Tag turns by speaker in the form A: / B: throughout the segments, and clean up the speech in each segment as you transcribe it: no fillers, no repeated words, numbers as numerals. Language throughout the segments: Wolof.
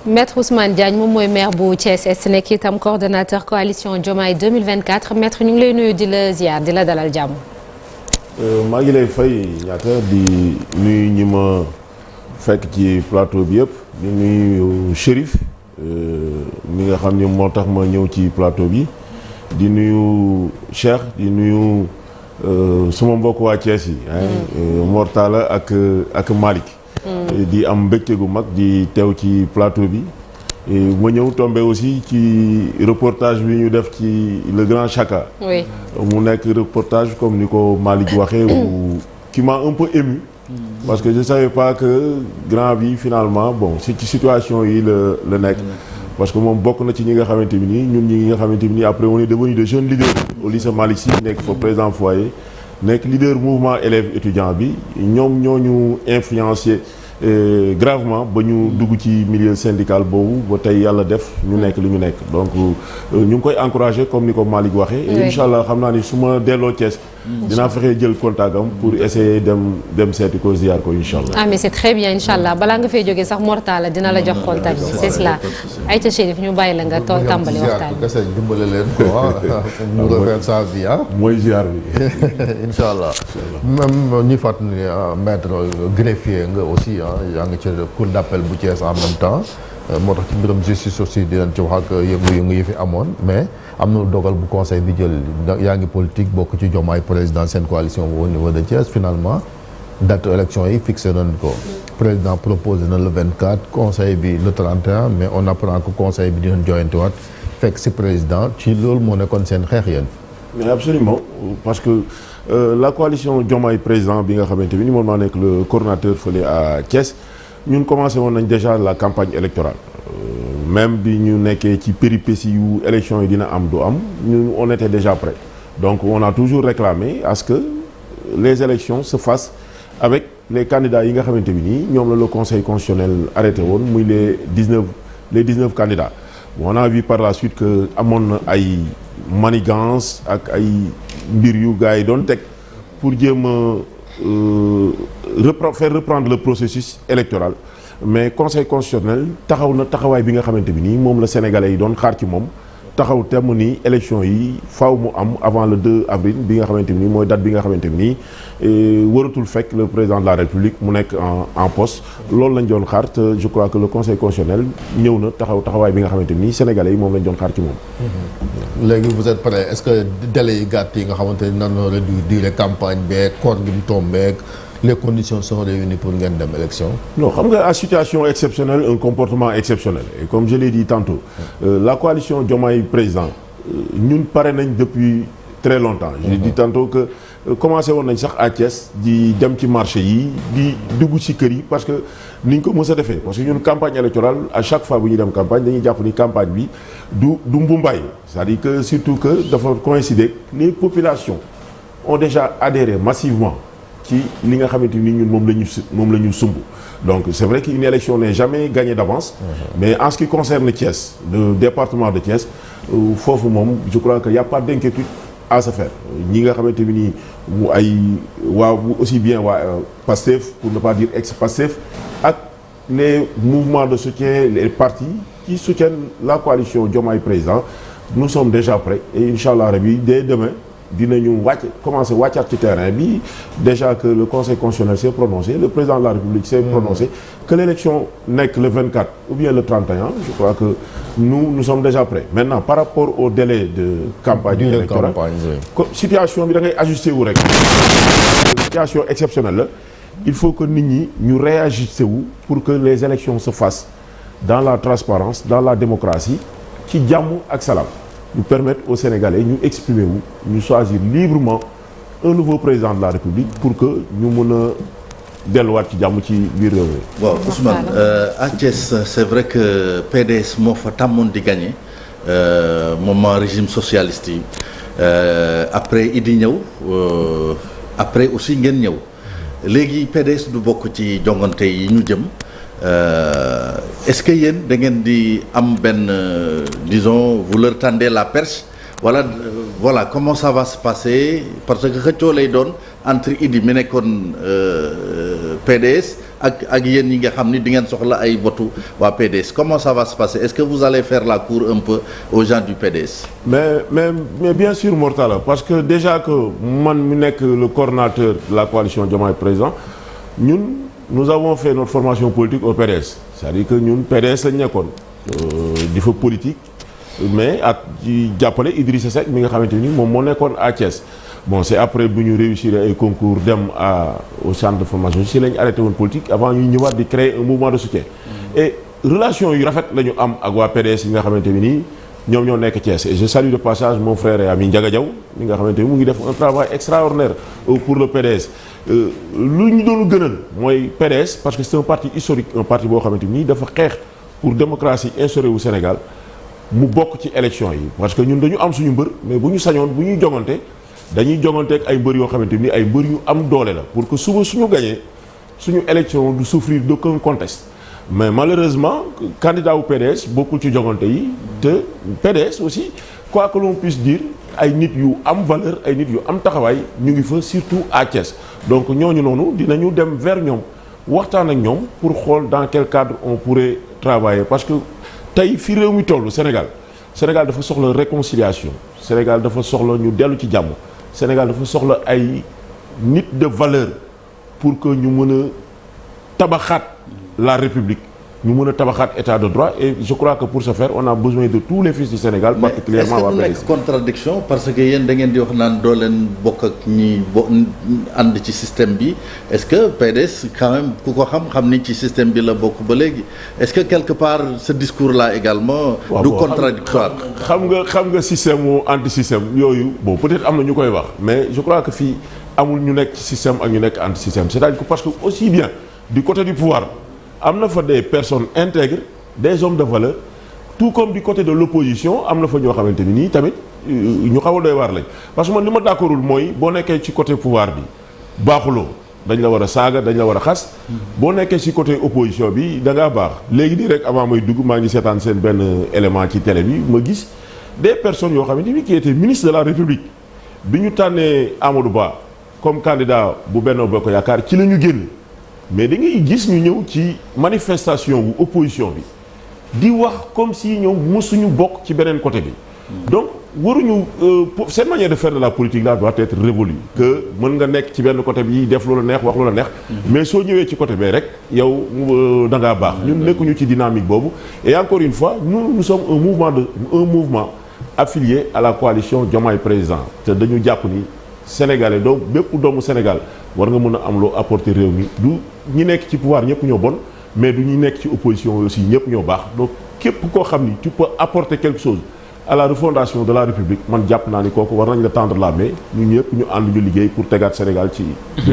A: Maître Ousmane Diagne moom mooy maire bu Thiès Est nekk itam coordonnateur coalition Diomaye 2024 maître ñu ngi lay nuyu di la ziar di la dalal jàmm.
B: maa ngi lay fay ñaata di nuyu ñi ma fekk ci plateau bi yëpp di nuyu Chérif mi nga xam ni moo tax ma ñëw ci plateau bi di nuyu Cheikh di nuyu suma mbokk waa Thiès yi. Mor Talla ak Malick. di am mbégte gu mag di teew ci plateau bi ma ñëw tombé aussi ci reportage bi ñu def ci le grand Chaka.
A: oui
B: mu nekk reportage comme ni ko Malick waxee qui m'a un peu ému. parce que je savais pas que grand bi finalement bon ci situation yi la nekk. parce que moom bokk na ci ñi nga xamante ni nii ñun ñi nga xamante ni nii après on est devenu de jeunes leaders au lycée Malick Sy nekk fa président foyer nekk leader mouvement élèves étudiants bi ñoom ñoo ñu influencé gravement ba ñu dugg ci milieu syndical boobu ba tey yàlla def ñu nekk li ñu nekk donc ñu ngi koy encouragé comme ni ko Malick waxee. et incha allah xam naa ni su ma delloo Thiès. dinaa fexe jël contact am pour essayer dem seeti ko ziar ko incha allah.
A: ah mais c'est très bien incha allah balaa nga fay jógee sax Mortala dina la jox contact bi c'est cela. Aïcha Chérif ñu bàyyi la nga tàmbali waxtaan bi.
C: kese dimbale leen quoi ñu refaire sa vie
B: mooy ziar bi.
C: incha allah même ñuy fàttali maître greffier nga aussi yaa ngi ci cour d'appel bu Thiès en même temps moo tax ci mbirum justice aussi dinañ ci wax ak yëngu-yëngu yi fi amoon mais am na dogal bu conseil bi jël yaa ngi politique bokk ci Diomaye président seen coalition au niveau de Thiès finalement date élection yi fixé nañ ko président proposé na le 24 conseil bi le 31 mais on apprend que conseil bi dinañ joyantiwaat fekk si président ci loolu moo nekkoon seen xeex yéen.
B: mais absolument parce que la coalition Diomaye président bi nga xamante ni moom maa nekk le coordonnateur fële à Thiès ñun commencé woon nañ déjà la campagne électorale même bi ñu nekkee ci péripéties yu élection yi dina am du am ñun on était déjà prêt donc on a toujours réclamé à ce que les élections se fassent avec les candidats yi nga xamante bi nii ñoom la le conseil constitutionnel arrêté woon muy les 19 candidats on a vu par la suite que amoon na ay manigance ak ay mbir yu gars yi doon teg pour jéem a faire reprendre le processus électoral mais conseil constitutionnel taxaw na taxawaay bi nga xamante bi nii moom la sénégalais yi doon xaar ci moom taxaw temm ni élection yi faaw mu am avant le 2 avril bi nga xamante bi nii mooy date bi nga xamante bi nii waratul fekk le président de la république mu nekk en poste loolu lañ doon xaar te je crois que le conseil constitutionnel ñëw na taxawaay bi nga xamante bi nii sénégalais yi moom lañ doon xaar ci moom.
C: léegi vous êtes prêt est-ce que délai yi gàtt yi nga xamante ni nan la réduire campagne beeg koor gi mu tombeeg les conditions sont réunies pour ngeen dem élection.
B: non xam nga à situation exceptionnelle un comportement exceptionnel et comme je l'ai dit tantôt la coalition Diomaye président ñun pare nañ depuis très longtemps. j'ai dit tantôt que commencé woon nañ sax à Thiès di dem ci marché yi di dugg ci kër yi parce que niñ ko mës a defee parce que ñun campagne électorale à chaque fois bu ñuy dem campagne dañuy jàpp ni campagne bi du mbumbaay c'est-à-dire que surtout que dafa coïncider les populations ont déjà adhéré massivement ci li nga xamante ni ñun moom la ñu sumb donc c'est vrai qu'une élection n'est jamais gagnée d'avance mais en ce qui concerne Thiès le département de Thiès foofu moom je crois que y a pas d'inquiétude à se faire ñi nga xamante ni nii mu ay waa aussi bien waa PASTEF pour ne pas dire ex-PASTEF ak les mouvements de soutien les partis qui soutiennent la coalition Diomaye président nous sommes déjà prêts et inchallah rabbi dès demain dinañu commencer wàccaat ci terrain bi déjà que le conseil constitutionnel s'est prononcé le président de la république s'est prononcé que l'élection nekk le 24 ou bien le 31 je crois que nous sommes déjà prêts maintenant par rapport au délai de campagne électorale situation bi da ngay ajusté wu rek situation exceptionnelle la il faut que nit ñi ñu réajusté wu pour que les élections se fassent dans la transparence dans la démocratie ci jàmm ak salaam nous permettre aux Sénégalais ñu exprimer wu ñu choisir librement un nouveau président de la République pour que ñu mën a delluwaat ci jàmm ci biir réew mi.
D: waaw Ousmane à Thiès c'est vrai que PDS moo fa tàmmoon di gagner moment régime socialiste yi après Idi ñëw après aussi ngeen ñëw léegi PDS du bokk ci jongante yi ñu jëm. Est-ce que yéen da ngeen di am benn disons vous leur tendez la perche voilà comment ça va se passer parce que xëccoo lay doon entre Idi mi nekkoon PDS ak yéen ñi nga xam ni di ngeen soxla ay votu waa PDS comment ça va se passer est-ce que vous allez faire la cour un peu aux gens du PDS.
B: mais bien sûr Mortala parce que déjà que man mi nekk le coordonnateur de la coalition Diomaye Président nous avons fait notre formation politique au PDS c'est-à-dire que ñun PDS lañ nekkoon di fa politique mais ak ci jàppale Idrissa Seck mi nga xamante ni moom moo nekkoon à Thiès. Bon c'est après bu ñu réussir ay concours dem au centre de formation si lañ arrêté woon politique avant ñu ñëwaat di créer un mouvement de soutien et relation yu rafet la ñu am ak waa PDS yi nga xamante ni nii ñoom ñoo nekk Thiès et je salue de passage mon frère et ami Ndiaga Diaw mi nga xamante ni mu ngi def un travail extraordinaire pour le PDS lu ñu doon gënal mooy PDS parce que c'est un parti historique un parti boo xamante ni dafa xeex pour démocratie instaurée au Sénégal mu bokk ci élection yi parce que ñun dañu am suñu mbër mais bu ñu sañoon bu ñuy jongante dañuy jonganteeg ay mbër yoo xamante ni ay mbër yu am doole la pour que suba suñu gañee suñu élection du souffrir d'aucun conteste mais malheureusement candidat wu PDS bokkul ci jongante yi te PDS aussi quoi que l'on puisse dire ay nit yu am valeur ay nit yu am taxawaay ñu ngi fa surtout à Thiès donc ñooñu noonu dinañu dem vers ñoom waxtaan ak ñoom pour xool dans quel cadre on pourrait travailler parce que tey fi réew mi toll Sénégal dafa soxla réconciliation Sénégal dafa soxla ñu dellu ci jàmm Sénégal dafa soxla ay nit de valeur pour que ñu mën a tabaxaat la République ñu mën a tabaxaat état de droit et je crois que pour ce faire on a besoin de tous les fils du Sénégal particulièrement waa PDS.
D: est-ce que du nekk contradiction parce que yéen da ngeen di wax naan doo leen bokk ak ñi ànd ci système bi est-ce que PDS quand même ku ko xam ni ci système bi la bokk ba léegi est-ce que quelque part ce discours là également du contradictoire
B: xam nga système ou anti système yooyu bon peut-être am na ñu koy wax mais je crois que fii amul ñu nekk ci système ak ñu nekk anti système c'est-à-dire que parce que aussi bien du côté du pouvoir am na fa des personnes intègres des hommes de valeur tout comme du côté de l'opposition am na fa ñoo xamante ni nii tamit ñu xaw a doy waar lañ parce que man li ma d'accordul mooy boo nekkee ci côté pouvoir bi baaxuloo dañ la war a saaga dañ la war a xas boo nekkee ci côté opposition bi da ngaa baax léegi nii rek avant may dugg maa ngi seetaan seen benn élément ci télé bi ma gis des personnes yoo xamante ni qui étaient ministres de la République bi ñu tànnee Amadou Ba comme candidat bu Benno Bokk Yaakaar ci la ñu génn mais da ngay gis ñu ñëw ci manifestation wu opposition bi di wax comme si ñoom mësuñu bokk ci beneen côté bi donc waruñu cette manière de faire de la politique là doit être révolue que mën nga nekk ci benn côté bi def loolu neex wax loolu neex mais soo ñëwee ci côté bee rek yow da ngaa baax ñun nekkuñu ci dynamique boobu et encore une fois nous sommes un mouvement affilié à la coalition Diomaye Président te dañu jàpp ni sénégalais donc bépp doomu Sénégal war nga mën a am loo apporter réew mi du ñi nekk ci pouvoir ñëpp ñoo bon mais du ñi nekk ci opposition aussi ñëpp ñoo baax donc képp koo xam ni tu peux apporter quelque chose à la refondation de la République man jàpp naa ni kooku war nañ la tendre la main ñun ñëpp ñu ànd ñu liggéey pour tegaat Sénégal ci.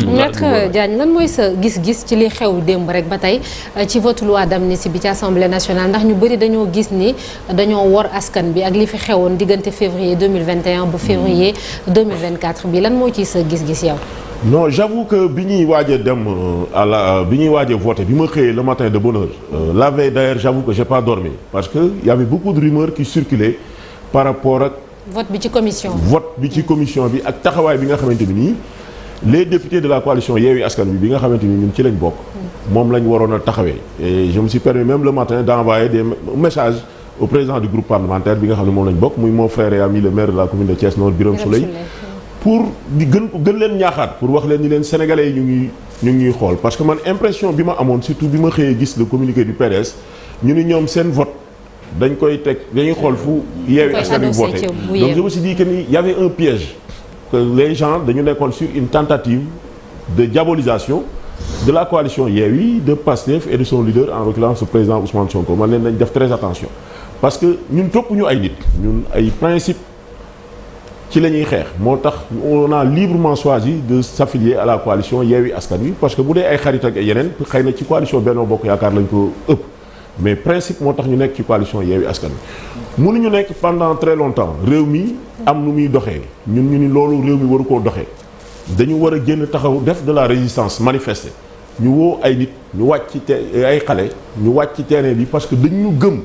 A: Maître Diagne lan mooy sa gis-gis ci li xew démb rek ba tey ci vote loi d'amnistie bi ci Assemblée nationale ndax ñu bëri dañoo gis ni dañoo wor askan bi ak li fi xewoon diggante février 2021 ba février 2024 bi lan moo ci sa gis-gis yow.
B: non j'avoue que bi ñuy waaj a dem bi ñuy waaj a voter bi ma xëyee le matin de bonne heure la veille d'ailleurs j'avoue que j'ai pas dormi parce que y avait beaucoup de rumeurs qui circulaient par rapport ak
A: vote bi ci commission bi ak taxawaay bi nga xamante ni nii les députés de la coalition Yewwi Askan Wi bi nga xamante ni ñun ci lañ bokk moom lañ waroon a taxawee et je me suis permis même le matin d'envoyer des messages au président du groupe parlementaire bi nga xam ne moom lañ bokk muy mon frère et ami le maire de la commune de Thiès Nord Birame Souleye pour di gën leen ñaaxaat pour wax leen ni leen sénégalais yi ñu ngi xool parce que man impression bi ma amoon surtout bi ma xëyee gis le communiqué du PDS ñu ni ñoom seen vote dañ koy teg dañuy xool fu Yewwi Askan Wi voté donc je me suis dit que ni y avait un piège que les gens dañu nekkoon sur une tentative de diabolisation de la coalition Yewwi de Pastef et de son leader en l'occurrence le président Ousmane Sonko man leen nañ def très attention parce que ñun topp ñu ay nit ñun ay principe ci la ñuy xeex moo tax on a librement choisi de s'affilier à la coalition Yewwi Askan Wi parce que bu dee ay xarit ak yeneen xëy na ci coalition Benno Bokk Yaakaar lañ ko ëpp mais principe moo tax ñu nekk ci coalition Yewwi Askan Wi mënuñu nekk pendant très longtemps réew mi am nu muy doxee ñun ñu ni loolu réew mi waru koo doxee dañu war a génn taxaw def de la résistance manifester ñu woo ay nit ñu wàcc ci ay xale ñu wàcc ci terrain bi parce que dañu gëm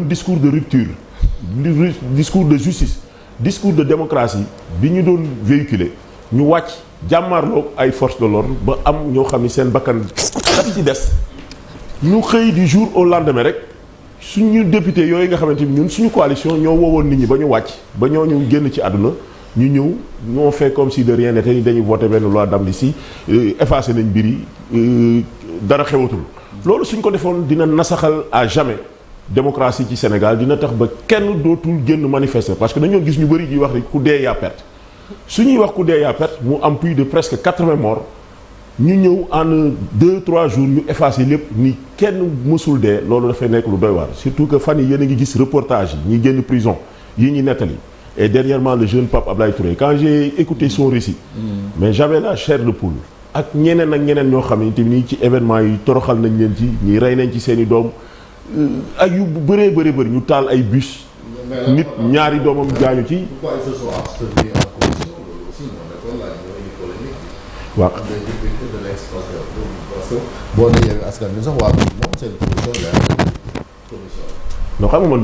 A: discours de rupture discours de justice discours de démocratie bi ñu doon véhiculer ñu wàcc jàmmaarloog ay forces de l'ordre ba am ñoo xam ni seen bakkan
B: beneen bi ci des ñu xëy du jour au lendemain rek suñu député yooyu nga xamante ni ñun suñu coalition ñoo woowoon nit ñi ba ñu wàcc ba ñoo ñu génn ci àdduna ñu ñëw ñoo fait comme si de rien n'était ni dañuy voté benn loi d'amnistie effacé nañ mbir yi dara xewatul loolu suñ ko defoon dina nasaxal à jamais démocratie ci Sénégal dina tax ba kenn dootul génn manifester parce que dañoo gis ñu bëri di wax rek ku dee yaa perte su ñuy wax ku dee yaa perte mu am plus de presque 80 morts ñu ñëw en 2-3 jours ñu effacé lépp ni kenn mësul dee loolu dafay nekk lu doy waar surtout que fan yi yéen a ngi gis reportage yi ñi génn prison yi ñu nettali et dernièrement le jeune Pape Ablaye Touré quand j'ai écouté son récit mais j'avais la chair de poule ak ñeneen ñoo xamante ni ci événement yi toroxal nañ leen ci ñi rey nañ ci seen i doom ak yu bëree bëri ñu taal ay bus nit ñaari doomam gaañu ci waaw
C: boo nee Yewwi Askan Wi sax waa moom seen position la
B: non xam nga man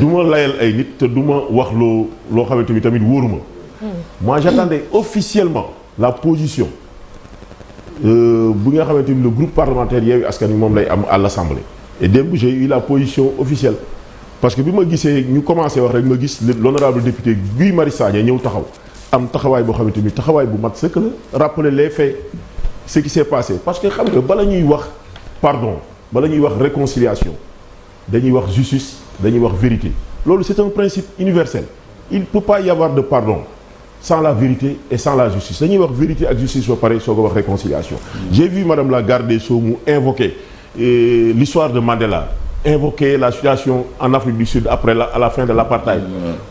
B: du ma layal ay nit te du ma wax loo xamante ni tamit wóoruma moi j'attendais officiellement la position bu nga xamante ni le groupe parlementaire Yewwi Askan Wi moom lay am à l'Assemblée et démb j'ai eu la position officielle parce que bi ma gisee ñu commencé wax rek ma gis l'honorable député Guy Marius Sagna ñëw taxaw am taxawaay boo xamante ni taxawaay bu mat sëkk la rappeler les faits ce qui s'est passé parce que xam nga bala ñuy wax pardon bala ñuy wax réconciliation dañuy wax justice dañuy wax vérité loolu c'est un principe universel il ne peut pas y avoir de pardon sans la vérité et sans la justice dañuy wax vérité ak justice ba pare soo ko wax réconciliation j'ai vu madame la garde des Sceaux mu invoquer l'histoire de Mandela invoquer la situation en Afrique du Sud après à la fin de l'apartheid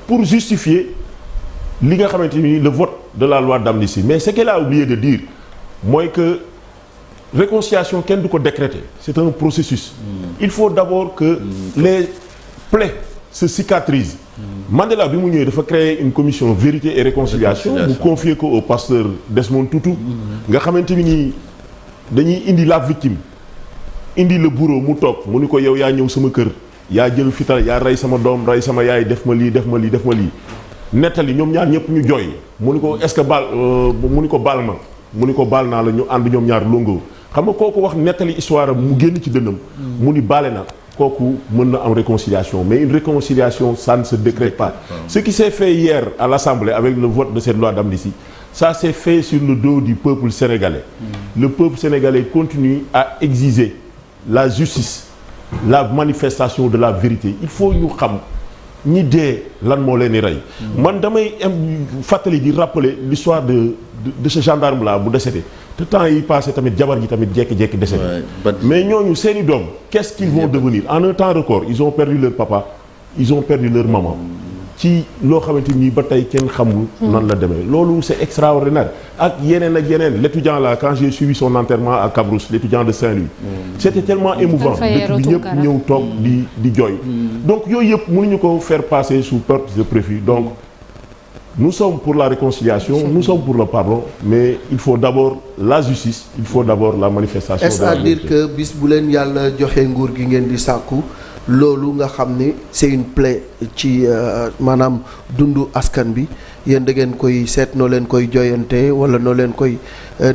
B: pour justifier li nga xamante ni le vote de la loi d'amnistie mais ce qu'elle a oublié de dire mooy que réconciliation kenn du ko décréter c'est un processus il faut d'abord que les plaies se cicatrisent Mandela bi mu ñëwee dafa créer une commission vérité et réconciliation mu confier ko au pasteur Desmond Tutu nga xamante ni dañuy indi la victime indi le bourreau mu toog mu ni ko yow yaa ñëw sama kër yaa jël fital yaa rey sama doom rey sama yaay def ma lii nettali ñoom ñaar ñëpp ñu jooy mu ni ko est-ce que baal mu ni ko baal ma mu ni ko baal naa la ñu ànd ñoom ñaar longo xam nga kooku wax nettali histoire mu génn ci dënnam mu ni baale na kooku mën na am réconciliation mais une réconciliation ça ne se décrète pas ce qui s'est fait hier à l'Assemblée avec le vote de cette loi d'amnistie ça s'est fait sur le dos du peuple sénégalais le peuple sénégalais continue à exiger la justice la manifestation de la vérité il faut ñu xam ñi dee lan moo leen di rey man damay fàttali di rappeler l'histoire de ce gendarme là bu décédé te temps yi passé tamit jabar ji tamit jékki-jékki décédé mais ñooñu seeni doom qu'est-ce qu'ils vont devenir en un temps record ils ont perdu leur papa ils ont perdu leur maman ci loo xamante ni ba tey kenn xamul nan la demee loolu c'est extraordinaire ak yeneen l'étudiant là quand j'ai suivi son enterrement à Cabrousse l'étudiant de Saint-Louis c'était tellement émouvant dëkk bi ñëpp ñëw toog di jooy donc yooyu yëpp mënuñu ko faire passer sous perte de profit donc nous sommes pour la réconciliation nous sommes pour le pardon mais il faut d'abord la justice il faut d'abord la manifestation
E: est-ce à dire que bis bu leen yàlla joxe nguur gi ngeen di sàkku loolu nga xam ni c'est une plaie ci maanaam dundu askan bi yéen da ngeen koy seet noo leen koy joyante wala noo leen koy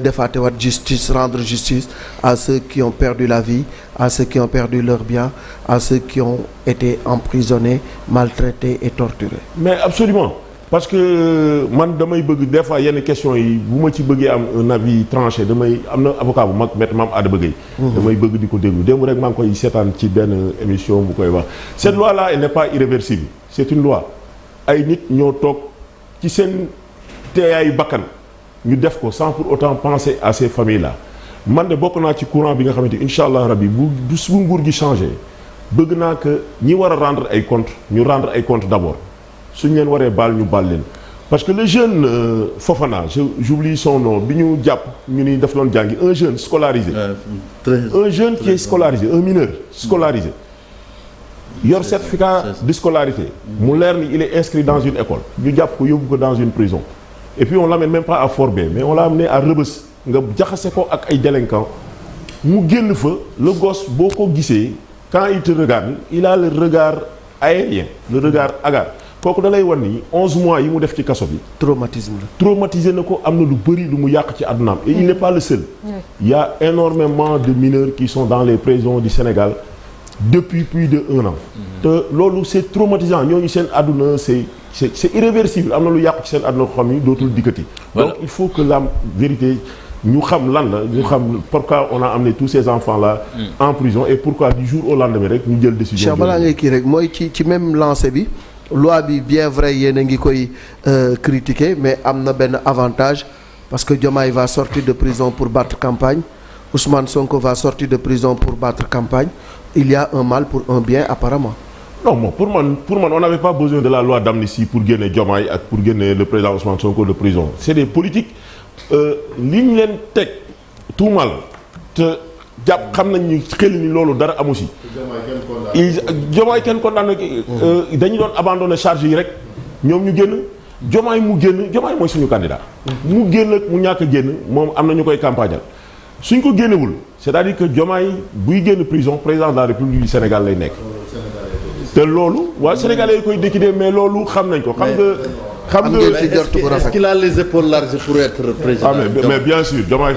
E: defaate wat justice rendre justice à ceux qui ont perdu la vie à ceux qui ont perdu leurs biens à ceux qui ont été emprisonnés maltraités et torturés
B: mais absolument parce que man damay bëgg des fois yenn questions yi bu ma ci bëggee am un avis tranché damay am na avocat bu mag maître Mame Adama Gueye damay bëgg di ko déglu démb rek maa ngi koy seetaan ci benn émission bu koy wax cette loi là elle n'est pas irréversible c'est une loi ay nit ñoo toog ci seen teeyaayu bakkan ñu def ko sans pour autant penser à ces familles là man de bokk naa ci courant bi nga xamante incha allah rabbi bu nguur gi changé bëgg naa que ñi war a rendre ay comptes ñu rendre ay comptes d'abord suñ leen waree baal ñu baal leen parce que le jeune Fofana j'oublie son nom bi ñu jàpp ñu ni daf doon jàngi un jeune scolarisé un jeune qui est scolarisé un mineur scolarisé yor certificat de scolarité mu leer ni il est inscrit dans une école ñu jàpp ko yóbbu ko dans une prison et puis on l'amène même pas à Fort B mais on l'a amené à Rebeuss nga jaxase ko ak ay délinquants mu génn fa le gosse boo ko gisee quand il te regarde il a le regard aérien le regard hagard kooku da lay wan ni 11 mois yi mu def ci kaso bi.
E: traumatisme la.
B: traumatisé na ko am na lu bëri lu mu yàq ci àddunaam et il n'est pas le seul. Il y a énormément de mineurs qui sont dans les prisons du Sénégal depuis plus de 1 an. te loolu c'est traumatisant ñooñu seen àdduna c'est irréversible am na lu yàq ci seen àdduna ko xam ni dootul dikkati. donc il faut que la vérité ñu xam lan la ñu xam pourquoi on a amené tous ces enfants là en prison et pourquoi du jour au lendemain rek ñu jël décision.
E: Cheikh balaa ngay kii rek mooy ci même lancé bi loi bi bien vrai yéen a ngi koy critiquer mais am na benn avantage parce que Diomaye va sortir de prison pour battre campagne Ousmane Sonko va sortir de prison pour battre campagne il y a un mal pour un bien apparemment.
B: non bon pour man on n'avait pas besoin de la loi d'amnistie pour génne Diomaye ak pour génne le président Ousmane Sonko de prison c'est des politiques li ñu leen teg tuumal te jàpp xam nañ ni xel ni loolu dara amu si. Diomaye kenn condamné dañu doon abandonné charge yi rek ñoom ñu génn Diomaye mu génn Diomaye mooy suñu candidat. mu génn ak mu ñàkk a génn moom am na ñu koy campagnal suñ ko génnewul c'est-à-dire que Diomaye buy génn prison président de la République du Sénégal lay nekk. te loolu waa Sénégalais yi koy décider mais loolu xam nañ ko xam nga
D: est-ce qu'il a les épaules larges pour être président?
B: Mais bien sûr Diomaye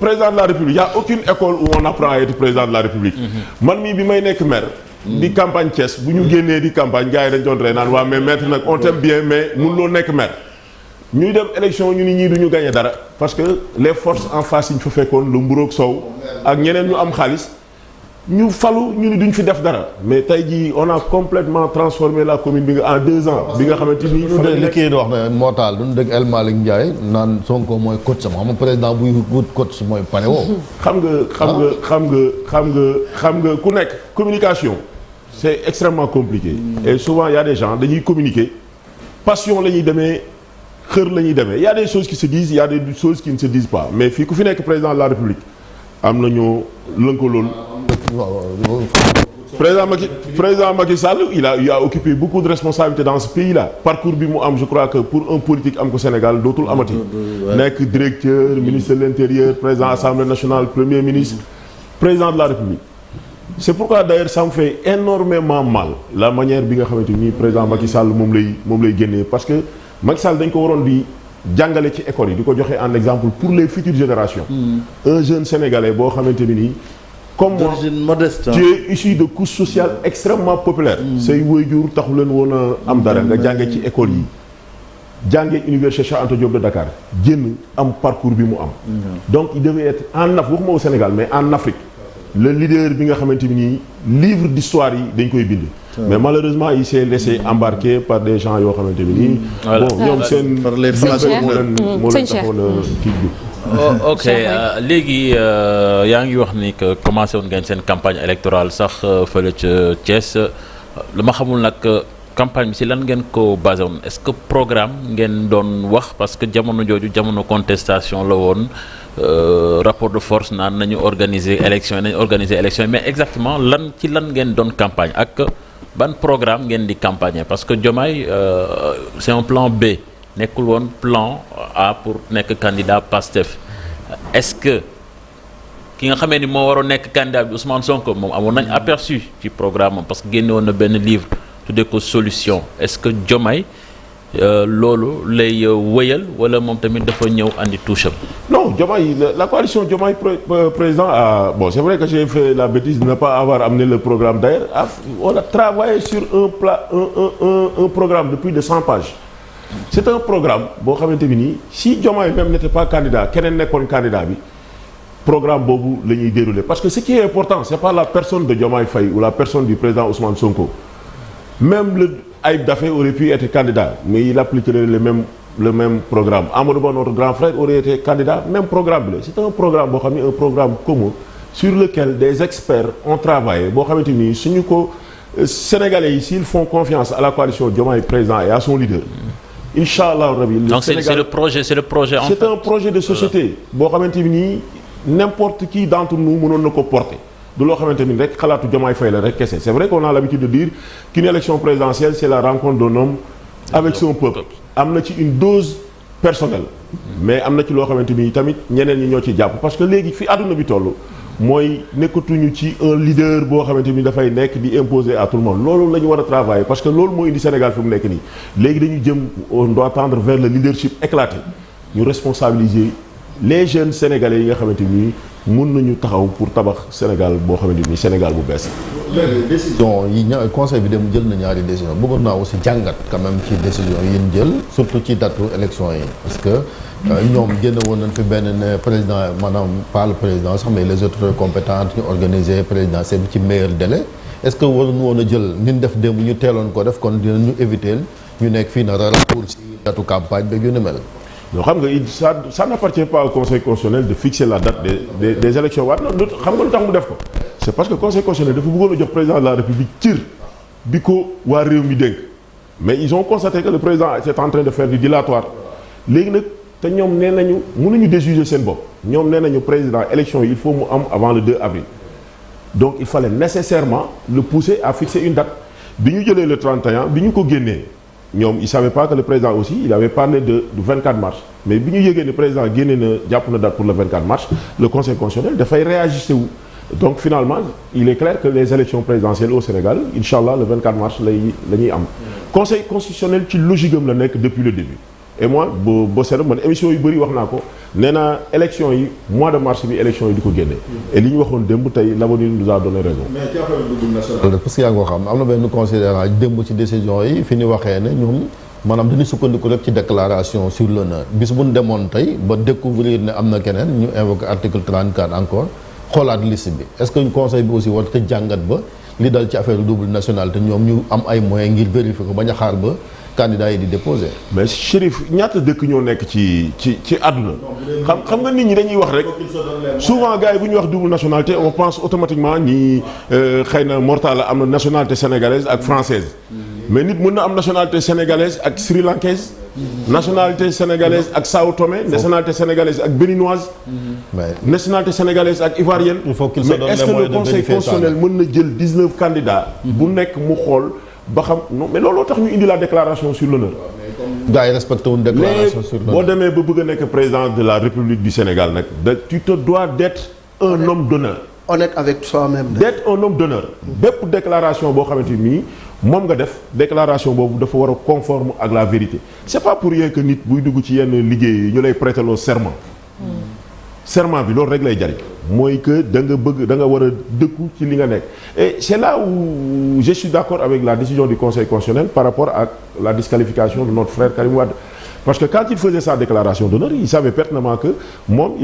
B: président de la République il y a aucune école où on apprend à être président de la République. man mii bi may nekk maire. di campagne Thiès bu ñu génnee di campagne gars yi dañ doon rey naan waa mais maître nag on t'aime bien mais mënuloo nekk maire. ñuy dem élection ñu ni ñii duñu gagné dara parce que les forces en face yi ñu fa fekkoon lu mburoog sow ak ñeneen ñu am xaalis. ñu falu ñu ni duñ fi def dara mais tey jii on a complètement transformé la commune bi nga en 2 ans bi nga xamante ni ñu
C: li kii di wax ne moo taal duñ dëgg El Malick Ndiaye naan Sonko mooy coach sama xam nga président buy wut coach mooy pare woo
B: xam nga ku nekk communication c'est extrêmement compliqué et souvent il y a des gens dañuy communiquer passion la ñuy demee xër la ñuy demee il y a des choses qui se disent il y a des choses qui ne se disent pas mais fii ku fi nekk président de la République am nañu lënkalool président Macky Sall il a occupé beaucoup de responsabilités dans ce pays-là parcours bi mu am je crois que pour un politique am ko Sénégal dootul amati nekk directeur ministre de l'Intérieur président Assemblée nationale premier ministre président de la République c'est pourquoi d'ailleurs ça me fait énormément mal la manière bi nga xamante ni président Macky Sall moom lay génnee parce que Macky Sall dañ ko waroon di jàngale ci école yi di ko joxe en exemple pour les futures générations un jeune sénégalais boo xamante ni nii comme moi
D: modeste
B: tu es issu de couche sociale extrêmement populaire say waajur taxu leen woon a am dara nga jànge ci école yi jànge université Cheikh Anta Diop de Dakar génn am parcours bi mu am donc il devait être en Afrique waxuma au Sénégal mais en Afrique le leader bi nga xamante ni nii livre d'histoire yi dañ koy bind mais malheureusement il s'est laissé embarquer par des gens yoo xamante ni nii bon ñoom seen
D: par les
B: moo leen taxoon kii bi
F: ok léegi yaa ngi wax ni que commencé woon ngeen seen campagne électorale sax fële ca Thiès lu ma xamul nag campagne bi si lan ngeen ko basé woon est-ce que programme ngeen doon wax parce que jamono jooju jamono contestation la woon rapport de force naan nañu organiser élection mais exactement lan ngeen doon campagne ak ban programme ngeen di campagne parce que Diomaye c'est un plan B nekkul woon plan A pour nekk candidat Pastef est-ce que ki nga xamee ni moo waroon nekk candidat bi Ousmane Sonko moom amoon nañ aperçu ci programme am parce que génne woon na benn livre tuddee ko solution est-ce que Diomaye loolu lay wëyal wala moom tamit dafa ñëw andi touche am.
B: non Diomaye la coalition Diomaye président a bon c'est vrai que j'ai fait la bêtise de ne pas avoir amené le programme d'ailleurs on a travaillé sur un programme de plus de 100 pages. C'est un programme boo xamante bi nii si Diomaye même n'était pas candidat keneen nekkoon candidat bi programme boobu la ñuy dérouler parce que ce qui est important c'est pas la personne de Diomaye Faye ou la personne du président Ousmane Sonko même le Ayib Daffé aurait pu être candidat mais il appliquerait le même programme Amadou Ba notre grand frère aurait été candidat même programme bi la c'est un programme boo xam ne un programme commun sur lequel des experts ont travaillé boo xamante ni suñu ko Sénégalais yi s'ils font confiance à la coalition Diomaye président et à son leader Inch'Allah Rabbi.
F: Donc c'est le projet en fait.
B: C'est un projet de société boo xamante ni n'importe qui d'entre nous mënoon na ko porter du loo xamante ni rek xalaatu Diomaye Faye la rek kese c'est vrai qu'on a l'habitude de dire qu'une élection présidentielle c'est la rencontre d'un homme avec son peuple am na ci une dose personnelle mais am na ci loo xamante ni tamit ñeneen ñi ñoo ci jàpp parce que léegi fi àdduna bi toll mooy nekkatuñu ci un leader boo xamante ni dafay nekk di imposer à tout le monde loolu la ñu war a travailler parce que loolu moo indi Sénégal fi mu nekk nii léegi dañu jëm on doit tendre vers le leadership éclaté ñu responsabiliser les jeunes sénégalais yi nga xamante ni mun nañu taxaw pour tabax Sénégal boo xamante ni Sénégal bu bees.
C: léegi décision yi conseil bi dem jël na ñaari décision bëggoon naa aussi jàngat quand même ci décision yi ñu jël surtout ci datu élection yi parce que ñoom génn woon nañ fi benn ne président maanaam pas le président sax mais les autorités compétentes ñu organiser présidentielle bi ci meilleur délai est-ce que waruñu woon a jël ni ñu def démb ñu teeloon ko def kon dinañu éviter ñu nekk fii na raccourci datu campagne beeg yu ni mel.
B: non xam nga ça n'appartient pas au conseil constitutionnel de fixer la date des élections waat na xam nga lu tax mu def ko c'est parce que conseil constitutionnel dafa bëggoon a jox président de la république cër bi ko waa réew mi dénk mais ils ont constaté que le président est en train de faire du dilatoire léegi nag te ñoom nee nañu mënuñu déjuger seen bopp ñoom nee nañu président élection yi il faut mu am avant le 2 avril donc il fallait nécessairement le pousser à fixer une date bi ñu jëlee le 31 bi ñu ko génnee ñoom il savait pas que le président aussi il avait parlé du 24 mars mais bi ñu yëgee ne président génne na jàpp na date pour le 24 mars le conseil constitutionnel dafay réajuster wu donc finalement il est clair que les élections présidentielles au Sénégal inchallah le 24 mars la ñuy am conseil constitutionnel ci logique am la nekk depuis le début et moi boo seetlu man émission yu bëri wax naa ko nee naa élection yi mois de mars bi élection yi di ko génne et li ñu waxoon démb tey l'avenir nous a donné raison.
C: mais ci affaire dugub national parce que yaa ngi ko xam am na benn considérant démb ci décision yi fi ñu waxee ne ñoom maanaam dañuy sukkandiku rek ci déclaration sur l'honneur bis bu ñu demoon tey ba découvrir ne am na keneen ñu invoqué article 34 encore xoolaat liste bi est-ce que conseil bi aussi war te jàngat ba li dal ci affaire double nationalité ñoom ñu am ay moyens ngir vérifier ko bañ a xaar ba candidat yi di déposer.
B: mais Chérif ñaata dëkk ñoo nekk ci àdduna xam nga nit ñi dañuy wax rek souvent gars yi bu ñuy wax double nationalité on pense automatiquement ni xëy na Mortala am na nationalité sénégalaise ak française mais nit mën na am nationalité sénégalaise ak sri-lankaise nationalité sénégalaise ak Sao Tomé nationalité sénégalaise ak béninoise nationalité sénégalaise ak ivoirienne mais est-ce que le conseil constitutionnel mën na jël 19 candidats bu nekk mu xool ba xam non mais looloo tax ñu indi la déclaration sur l'honneur
C: gars yi respecté wuñ déclaration sur l'honneur
B: boo demee ba bëgg a nekk président de la République du Sénégal nag tu te dois d'être un homme d'honneur
E: honnête avec soi-même
B: d'être un homme d'honneur bépp déclaration boo xamante ni moom nga def déclaration boobu dafa war a conforme ak la vérité c'est pas pour rien que nit buy dugg ci yenn liggéey yi ñu lay prêter serment serment bi loolu rek lay jariñ mooy que da nga war a dëkku ci li nga nekk et c'est là où je suis d'accord avec la décision du Conseil constitutionnel par rapport à la disqualification de notre frère Karim Wade parce que quand il faisait sa déclaration d'honneur il savait pertinemment que moom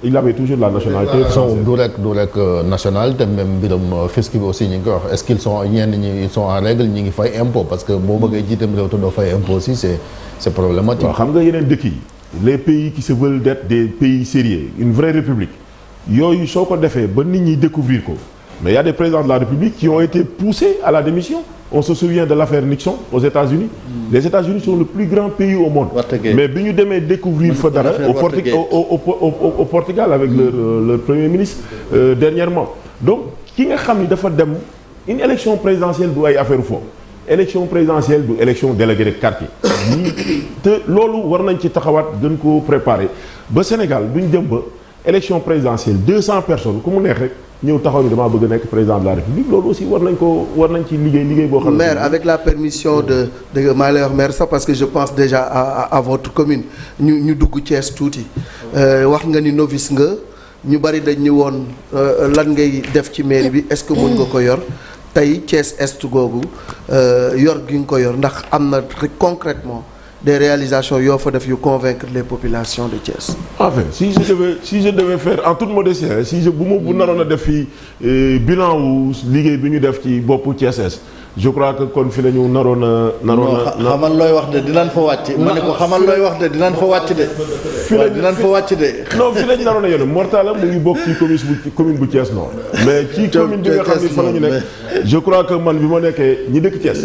B: il avait toujours la nationalité française.
C: du rek nationalité même mbiram fisc bi aussi ñu ngi koy wax est-ce qu'ils sont ñenn ñi ils sont en règle ñi ngi fay impôt parce que boo bëggee jiitam réew te doo fay impôt aussi c'est problématique.
B: waaw xam nga yeneen dëkk yi les pays qui se veulent d'être des pays sérieux une vraie république yooyu soo ko defee ba nit ñi découvrir ko mais il y a des présidents de la République qui ont été poussés à la démission on se souvient de l'affaire Nixon aux États-Unis les États-Unis sont le plus grand pays au monde mais bi ñu demee découvrir fa dara au Portugal avec leur premier ministre dernièrement donc ki nga xam ni dafa dem une élection présidentielle du ay affaire foofu élection présidentielle du élection délégué de quartier te loolu war nañ ci taxawaat gën ko préparer ba Sénégal duñ dem ba élection présidentielle 200 personnes ku mu neex rek ñëw taxaw ni damaa bëgg a nekk président de la République loolu aussi war nañ ci liggéey boo xam ne
E: maire avec la permission de maa lay wax maire sax parce que je pense déjà à votre commune ñu dugg Thiès tuuti wax nga ni novice nga ñu bari dañ ñu woon lan ngay def ci mairie bi est-ce que mën nga ko yor tey Thiès Est googu yor gi nga ko yor ndax am na concrètement des réalisations yoo fa def yu convaincre les populations de Thiès.
B: Enfin si je devais faire en toute modestie bu naroon a def fii bilan wu liggéey bi ñu def ci boppu Thiès Est je crois que kon fi la ñu naroon a.
D: xamal looy wax de dinañ fa wàcc. ma ne ko xamal looy wax de dinañ fa wàcc de. dinañ fa wàcc de.
B: non fi lañ naroon a yónni Mortala mu ngi bokk ci commune bu Thiès Nord. mais ci commune bi nga xam ni fa la ñu nekk. je crois que man bi ma nekkee ñi dëkk Thiès.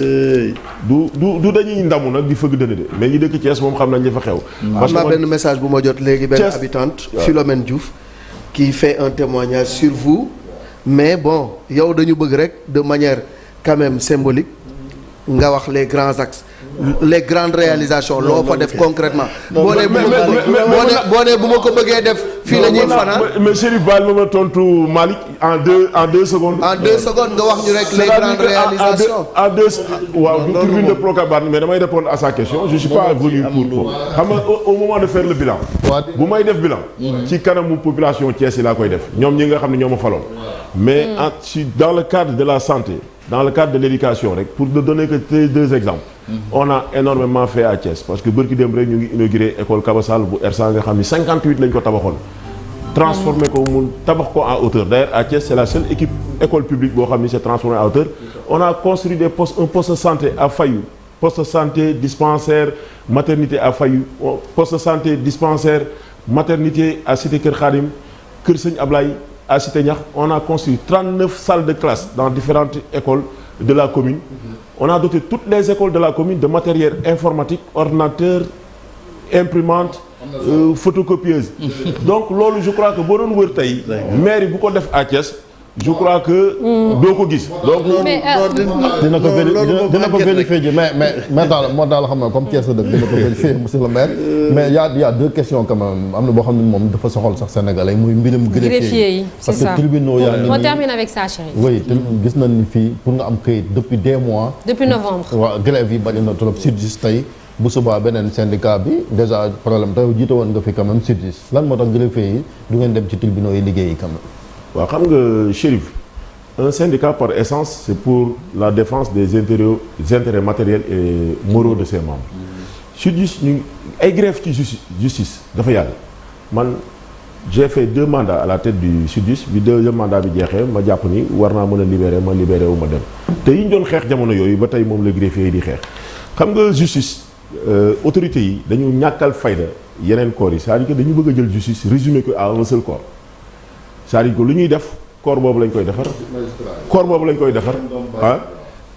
B: du dañuy ndamu nag di fëgg dënn de mais ñi dëkk Thiès moom xam nañ li fa xew.
E: parce que am naa benn message bu ma jot léegi benn habitante Philomène Diouf qui fait un témoignage sur vous mais bon yow dañu bëgg rek de manière quand même symbolique nga wax les grands axes les grandes réalisations loo fa def concrètement boo nee bu ma ko bëggee def fii la ñuy fanaan
B: mais Chérif Baal ma tontu Malick en deux secondes
E: nga wax ñu rek les grandes réalisations
B: waaw du tribune de Procabane mais damay répondre à sa question je suis pas venu pour xam nga au moment de faire le bilan bu may def bilan ci kanamu population Thiès yi laa koy def ñoom ñi nga xam ne ñoo ma faloon mais dans le cadre de la santé dans le cadre de l'éducation rek pour ne donner que ces deux exemples on a énormément fait à Thiès parce que bërki dem rek ñu ngi inauguré école Kabassal bu R100 nga xam ni 58 lañ ko tabaxoon transformé ko mun tabax ko en hauteur d'ailleurs à Thiès c'est la seule école publique boo xam ni c'est transformé en hauteur on a construit un poste de santé à Fayou poste de santé dispensaire maternité à Fayou poste de santé dispensaire maternité à Cité Kër Khadim Kër Sëñ Ablaye à Cité Niakh on a construit 39 salles de classe dans différentes écoles de la commune on a doté toutes les écoles de la commune de matériel informatique ordinateur imprimante photocopieuse donc loolu je crois que boo doon wër tey maire bu ko def à Thiès je crois que doo ko gis donc
C: dina ko vérifier ji mais daal moo daal xam na comme Thiès dëkk dina ko vérifier monsieur le maire mais y a deux questions quand même am na boo xam ne moom dafa soxal sax sénégalais muy mbirum greffier yi parce que tribunaux yaa ngi
G: on termine avec ça chérie
C: oui te gis nañ ni fii pour nga am këyit depuis des mois
G: depuis novembre
C: waaw grève yi bari na trop SYTJUST tey bu subaa beneen syndicat bi déjà problème te jiite woon nga fi quand même SYTJUST lan moo tax greffier yi du ngeen dem ci tribunaux yi liggéey yi quand même
B: waaw xam nga Chérif un syndicat par essence c'est pour la défense des intérêts matériels et moraux de ses membres SYTJUST ñu ay grève ci justice dafa yàgg man j'ai fait 2 mandats à la tête du SYTJUST bi 2e mandat bi jeexee ma jàpp ni war naa mën a libérer ma libéré wu ma dem te yi ñu doon xeex jamono yooyu ba tey moom la greffier yi di xeex xam nga justice autorités yi dañu ñàkkal fayda yeneen corps yi c'est-à-dire que dañu bëgg a jël justice résumé ko à un seul corps c'est-à-dire que lu ñuy def corps boobu lañ koy defar ah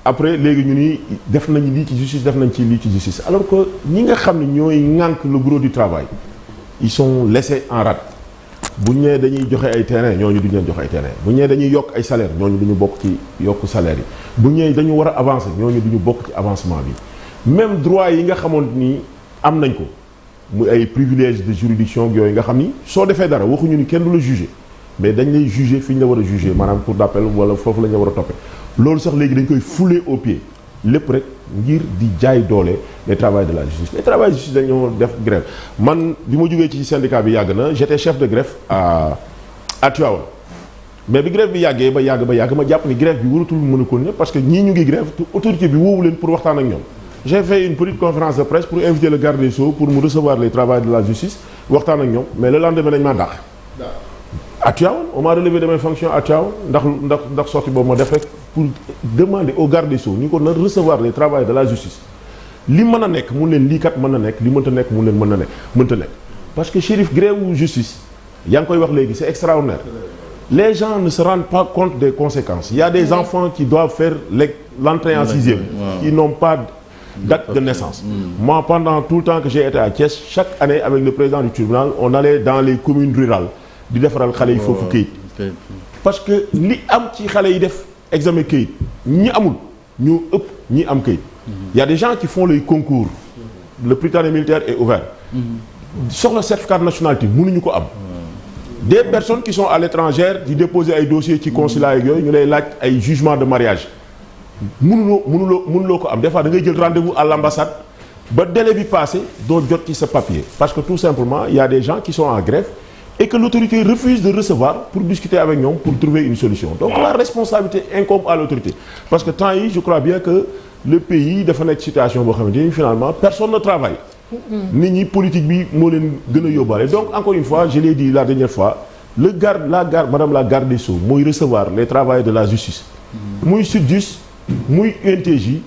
B: après léegi ñu ni def nañ lii ci justice def nañ ci lii ci justice alors que ñi nga xam ne ñooy ŋànk le gros du travail ils sont laissés en rade bu ñu nee dañuy joxe ay terrain ñooñu duñu leen joxe ay terrain bu ñu nee dañuy yokk ay salaire ñooñu duñu bokk ci yokk salaire yi bu ñu nee dañu war a avancer ñooñu duñu bokk ci avancement bi même droit yi nga xamoon ni am nañ ko muy ay privilèges de juridiction yooyu nga xam ni soo defee dara waxuñu ni kenn du la juger mais dañ lay juger fi ñu la war a juger maanaam cour d'appel wala foofu la ñu war a toppee loolu sax léegi dañ koy fouler au pied lépp rek ngir di jaay doole les travailleurs de la justice les travailleurs de justice dañoo def grève man bi ma jógee ci syndicat bi yàgg na j'étais chef de greffe à Tivaouane mais bi grève bi yàggee ba yàgg ma jàpp ni grève bi waratul mën a continuer parce que ñii ñu ngi grève te autorité bi woowu leen pour waxtaan ak ñoom j'ai fait une petite conférence de presse pour inviter le garde des Sceaux pour mu recevoir les travailleurs de la justice waxtaan ak ñoom mais le lendemain dañ maa dàq à Tivaouane on m'a relevé de mes fonctions à Tivaouane ndax sortie boobu ma def rek pour demander au garde des Sceaux ñu ko na recevoir les travailleurs de la justice li mën a nekk mun leen lii kat mën na nekk li mënta nekk mun leen mënta nekk parce que Chérif grève wu justice yaa ngi koy wax léegi c'est extraordinaire les gens ne se rendent pas compte des conséquences il y a des enfants qui doivent faire l'entrée en 6e qui n'ont pas date de naissance moi pendant tout le temps que j'ai été à Thiès chaque année avec le président du tribunal on allait dans les communes rurales di defaral xale yi foofu këyit parce que li am ci xale yi def examen këyit ñi amul ñu ëpp ñi am këyit il y a des gens qui font les concours le Prytanée militaire est ouvert soxla certificat de nationalité mënuñu ko am des personnes qui sont à l'étranger di déposer ay dossiers ci consulat ak yooyu ñu lay laaj ay jugement de mariage mënuloo ko am des fois da ngay jël rendez-vous à l'ambassade ba délai bi passé doo jot ci sa papier parce que tout simplement il y a des gens qui sont en grève et que l'autorité refuse de recevoir pour discuter avec ñoom pour trouver une solution donc la responsabilité incombe à l'autorité parce que temps yi je crois bien que le pays dafa nekk situation boo xamante ni finalement personne ne travaille nit ñi politique bi moo leen gën a yóbbaale donc encore une fois je l'ai dit la dernière fois madame la garde des Sceaux mooy recevoir les travailleurs de la justice muy SYTJUST muy UNTJ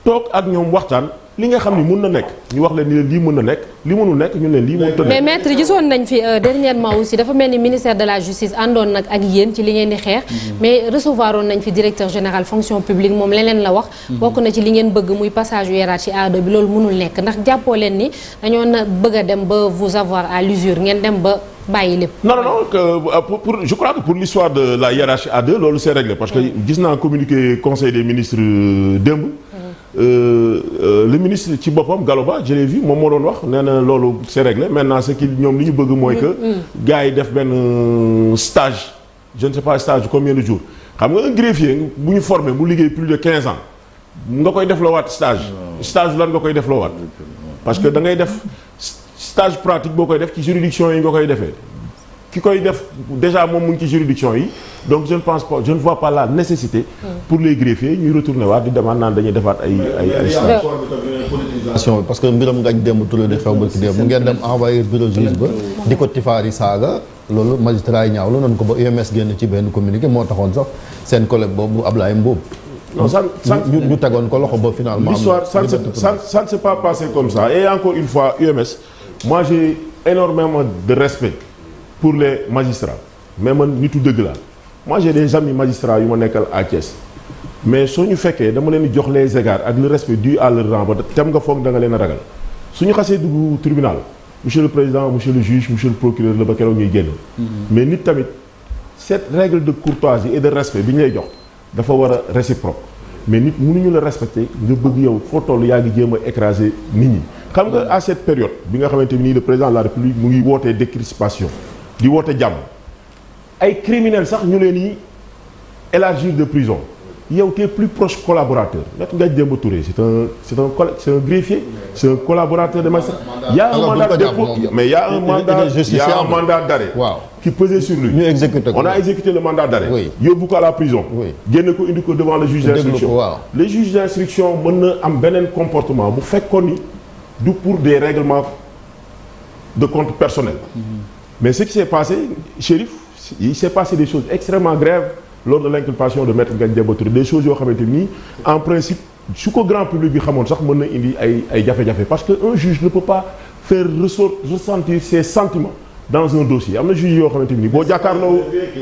B: toog ak ñoom waxtaan li nga xam ni mën na nekk ñu wax leen ni lii mën na nekk li mënul nekk ñu leen lii mënut a nekk.
G: mais maître gisoon nañ fi dernièrement aussi dafa mel ni ministère de la justice àndoon nag ak yéen ci li ngeen di xeex. mais recevoir woon nañ fi directeur général fonction publique moom leneen la wax. bokk na ci li ngeen bëgg muy passage hiérarchie A2 bi loolu mënul nekk ndax jàppoo leen ni dañoo na bëgg a dem ba vous avoir à l'usure ngeen dem ba bàyyi lépp.
B: non pour je crois que pour l'histoire de la hiérarchie A2 loolu c'est réglé parce que gis naa communiqué conseil des ministres démb. le ministre ci boppam Gallo Ba je l'ai vu moom moo doon wax nee na loolu c'est réglé maintenant ce qui ñoom li ñu bëgg mooy que gars yi def benn stage je ne sais pas stage de combien de jours xam nga un greffier bu ñu formé bu liggéey plus de 15 ans nga koy def la waat stage lan nga koy def la waat parce que da ngay def stage pratique boo koy def ci juridiction yi nga koy defee ki koy def déjà moom mu ngi ci juridiction yi donc je ne vois pas la nécessité pour les greffiers ñuy retourner waat di demande naan dañuy defaat ay
C: politisation parce que mbiram Ngagne Demba Touré di xew ba ci dem mu ngeen dem envoyer bureau juge ba di ko tifaari saaga loolu magistrat yi ñaaw la noonu ko ba UMS génn ci benn communiqué moo taxoon sax seen collègue boobu Ablaye Mboub
B: non
C: ñu tegoon ko loxo ba finalement
B: l'histoire ça ne s'est pas passé comme ça et encore une fois UMS moi j'ai énormément de respect pour les magistrats mais man nitu dëgg la moi j'ai des amis magistrats yu ma nekkal à Thiès mais soo ñu fekkee dama leen di jox les égards ak le respect dû à leur rang ba tem nga foog da nga leen a ragal suñu xasee dugg tribunal monsieur le président monsieur le juge monsieur le procureur la ba keroog ñuy génn mais nit tamit cette règle de courtoisie et de respect bi ñu lay jox dafa war a réciproque mais nit mënuñu la respecter nga bëgg yow foo toll yaa ngi jéem a écraser nit ñi xam nga à cette période bi nga xamante ni le président de la république mu ngi wootee décrispation di woote jàmm ay criminels sax ñu leen yi élargir de prison yow t'es plus proche collaborateur Maître Ngagne Demba Touré c'est un greffier c'est un collaborateur de magistrat il y a un mandat de dépôt mais il y a un mandat d'arrêt qui pesait sur lui on a exécuté le mandat d'arrêt yóbbu ko à la prison génne ko indi ko devant le juge d'instruction le juge d'instruction mën na am beneen comportement bu fekkoon ni du pour des règlements de compte personnel mais ce qui s'est passé Chérif il s'est passé des choses extrêmement graves lors de l'inculpation de Maître Ngagne Demba Touré des choses yoo xamante ni en principe su ko grand public bi xamoon sax mën na indi ay jafe-jafe parce que un juge ne peut pas faire ressentir ses sentiments dans un dossier am na juge yoo xamante ni boo jàkkaarloo.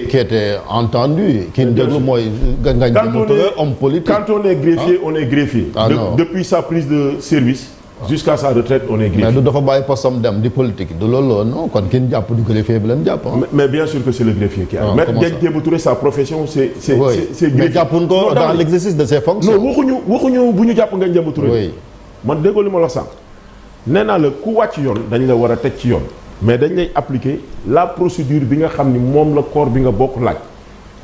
C: qui était entendu. ki ñu déglu mooy Ngagne Demba Touré homme politique.
B: quand on est greffier on est greffier. Depuis sa prise de service. jusqu'à sa retraite on est greffier.
C: mais du dafa bàyyi postam dem di politique du loolu non kon ki ñu jàpp du greffier bi leen jàpp.
B: mais bien sûr que c'est le greffier qui a. Maître Ngagne Demba Touré sa profession c'est greffier.
C: mais jàppuñ ko dans l'exercice de ses fonctions.
B: non waxuñu bu ñu jàpp Ngagne Demba Touré.
C: oui
B: man déggoo li ma la sànq. nee naa la ku wàcc yoon dañ la war a teg ci yoon. mais dañ lay appliquer la procédure bi nga xam ni moom la corps bi nga bokk laaj.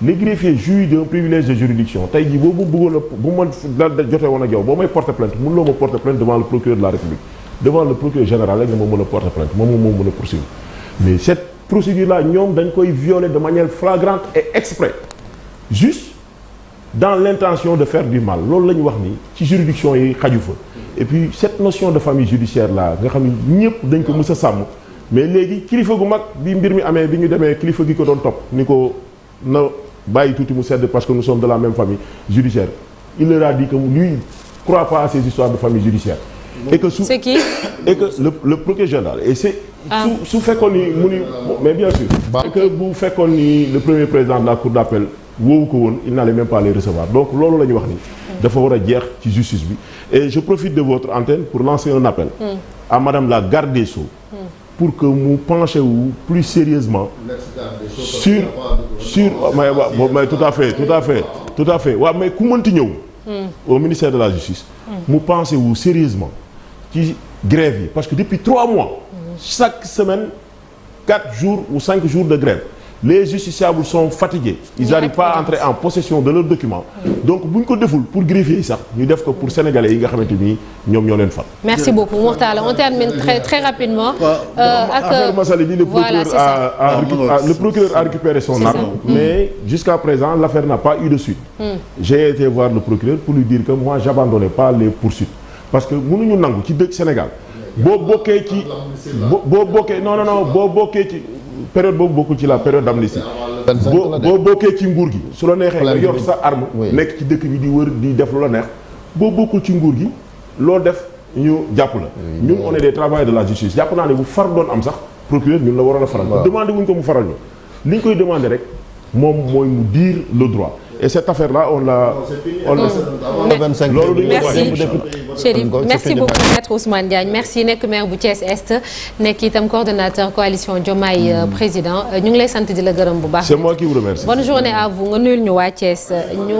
B: les greffiers jouissent d'un privilège de juridiction tey jii boobu bëggoon a bu ma la jotee woon ak yow boo may porter plainte mënuloo ma porter plainte devant le procureur de la République devant le procureur général rek nga ma mën a porter plainte moom mën a poursuivre mais cette procédure là ñoom dañ koy violer de manière flagrante et exprès juste dans l'intention de faire du mal loolu la ñu wax ni ci juridiction yi xaju fa et puis cette notion de famille judiciaire là nga xam ni ñëpp dañ ko mës a sàmm mais léegi kilifa gu mag bi mbir mi amee bi ñu demee kilifa gi ko doon topp ni ko na bàyyi tuuti mu sedd parce que nous sommes de la même famille judiciaire il leur a dit que lui croit pas à ces histoires de famille judiciaire et que
G: c'est qui
B: et que le procureur général et c'est su fekkoon ni mu ni mais bien sûr et que bu fekkoon ni le premier président de la cour d'appel woowu ko woon il n'allait même pas les recevoir donc loolu la ñu wax ni dafa war a jeex ci justice bi et je profite de votre antenne pour lancer un appel à madame la garde des Sceaux pour que mu penché wu plus sérieusement sur mais tout à fait waaw mais ku mënti ñëw au ministère de la justice mu pensé wu sérieusement ci grève yi parce que depuis 3 mois chaque semaine 4 jours ou 5 jours de grève les justiciables sont fatigués ils n'arrivent pas à entrer en possession de leurs documents donc bu ñu ko deful pour greffier yi sax ñu def ko pour sénégalais yi nga xamante ni ñoom ñoo leen fal.
G: merci beaucoup Mourtala on termine très rapidement.
B: affaire Massaly bi le procureur a récupéré son arme mais jusqu'à présent l'affaire n'a pas eu de suite. J'ai été voir le procureur pour lui dire que moi j'abandonnais pas les poursuites parce que mënuñu nangu ci dëkk Sénégal boo bokkee ci boo bokkee ci période boobu bokkul ci la période d'amnistie boo bokkee ci nguur gi su la neexee nga yor sa arme nekk ci dëkk bi di wër di def lu la neex boo bokkul ci nguur gi loo def ñu jàpp la ñun on est des travailleurs de la justice jàpp naa ne bu far doon am sax procureur ñun la waroon a faral demandé wuñ ko mu faral ñu li ñu koy demandé rek moom mooy mu dire le droit et cette affaire là on
G: merci beaucoup Maître Ousmane Diagne merci nekk maire bu Thiès Est nekk itam coordonnateur coalition Diomaye président ñu ngi lay sant di la gërëm bu baax.
B: c'est moi qui vous remercie.
G: bonne journée à vous nga nuyul ñu waa Thiès ñu.